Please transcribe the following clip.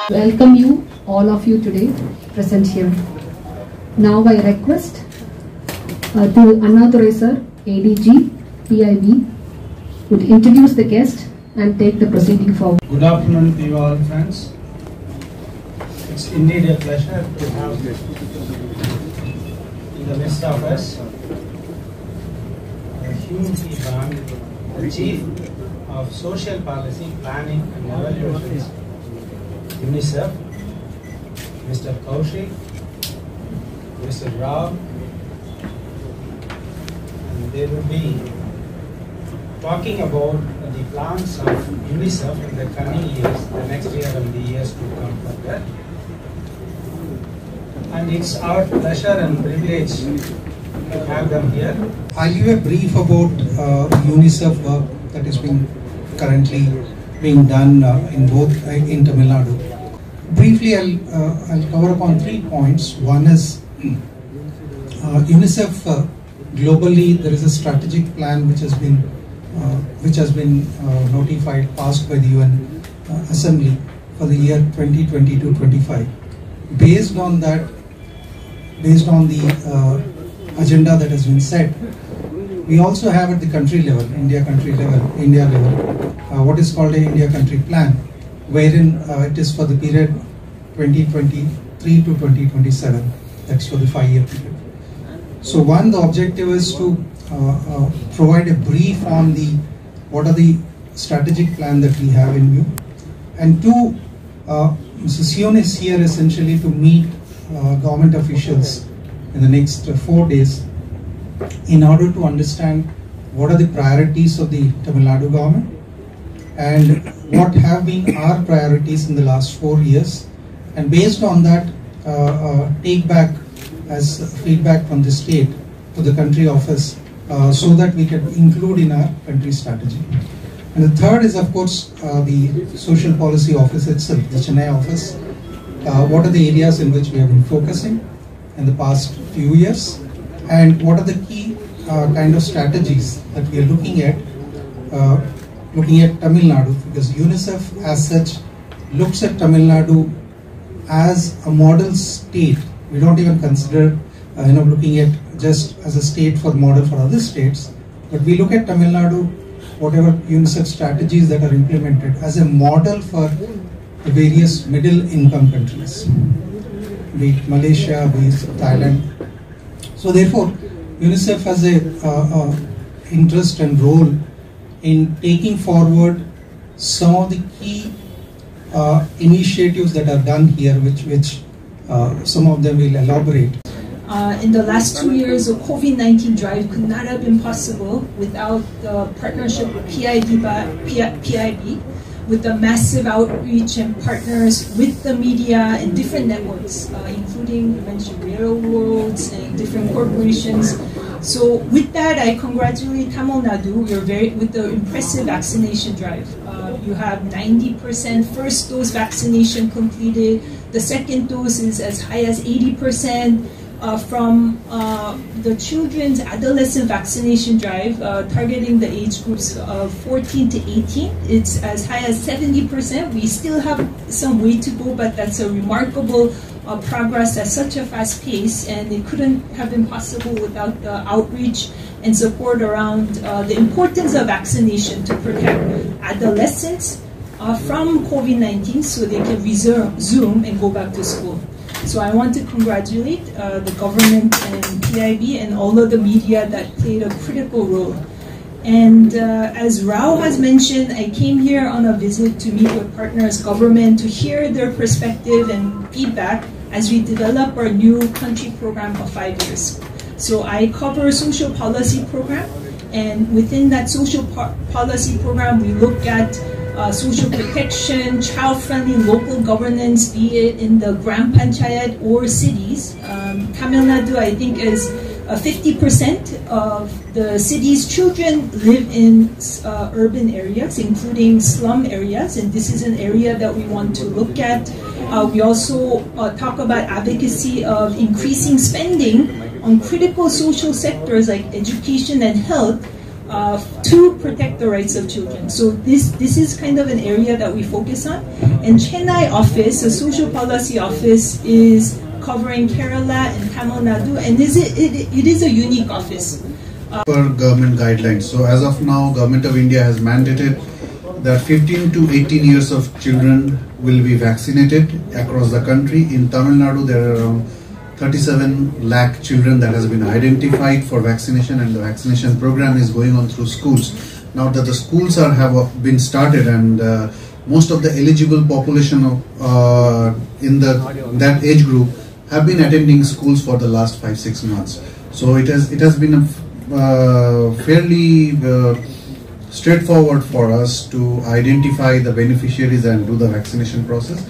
Welcome you, all of you today present here. Now I request to Annathuraisar, ADG, PIB, would introduce the guest and take the proceeding forward. Good afternoon to you all, friends. It's indeed a pleasure to have in the midst of us Hyun Hee Ban, the Chief of Social Policy, Planning and Evaluations, UNICEF, Mr. Kaushik, Mr. Rao, and they will be talking about the plans of UNICEF in the coming years, the next year and the years to come further. And it's our pleasure and privilege to have them here. I'll give a brief about UNICEF work that is currently being done in Tamil Nadu. Briefly, I'll cover upon 3 points. One is UNICEF globally. There is a strategic plan which has been notified, passed by the UN Assembly for the year 2020-25. Based on the agenda that has been set, we also have at the country level, India level, what is called a India country plan, wherein it is for the period 2023 to 2027. That's for the 5-year period. So one, the objective is to provide a brief on what are the strategic plan that we have in view, and 2, Mrs. Hyun is here essentially to meet government officials in the next 4 days in order to understand what are the priorities of the Tamil Nadu government and what have been our priorities in the last 4 years, and based on that take back as feedback from the state to the country office so that we can include in our country strategy. And the third is, of course, the social policy office itself, the Chennai office. What are the areas in which we have been focusing in the past few years, and what are the key kind of strategies that we are looking at Tamil Nadu, because UNICEF as such looks at Tamil Nadu as a model state. We don't even consider looking at just as a state for model for other states, but we look at Tamil Nadu, whatever UNICEF strategies that are implemented, as a model for the various middle income countries, be it Malaysia, be it Thailand. So therefore, UNICEF has a interest and role in taking forward some of the key initiatives that are done here, which some of them will elaborate. In the last 2 years, the COVID-19 drive could not have been possible without the partnership with PIB, with the massive outreach and partners with the media and different networks, including, you mentioned, railroads and different corporations. So with that, I congratulate Tamil Nadu. With the impressive vaccination drive. You have 90% first dose vaccination completed. The second dose is as high as 80%. From the children's adolescent vaccination drive, targeting the age groups of 14 to 18, it's as high as 70%. We still have some way to go, but that's a remarkable progress at such a fast pace, and it couldn't have been possible without the outreach and support around the importance of vaccination to protect adolescents from COVID-19 so they can resume and go back to school. So I want to congratulate the government and PIB and all of the media that played a critical role. And as Rao has mentioned, I came here on a visit to meet with partners, government, to hear their perspective and feedback as we develop our new country program of 5 years. So I cover a social policy program, and within that social policy program, we look at social protection, child-friendly local governance, be it in the Gram Panchayat or cities. Tamil Nadu, I think, is 50% of the city's children live in urban areas, including slum areas, and this is an area that we want to look at. We also talk about advocacy of increasing spending on critical social sectors like education and health, to protect the rights of children. So this is kind of an area that we focus on. And Chennai office, the social policy office, is covering Kerala and Tamil Nadu, and it is a unique office. Per government guidelines. So as of now, Government of India has mandated that 15 to 18 years of children will be vaccinated across the country. In Tamil Nadu, there are around 37 lakh children that has been identified for vaccination, and the vaccination program is going on through schools. Now that the schools have been started, and most of the eligible population of in that age group have been attending schools for the last 5-6 months. So it has been a fairly straightforward for us to identify the beneficiaries and do the vaccination process.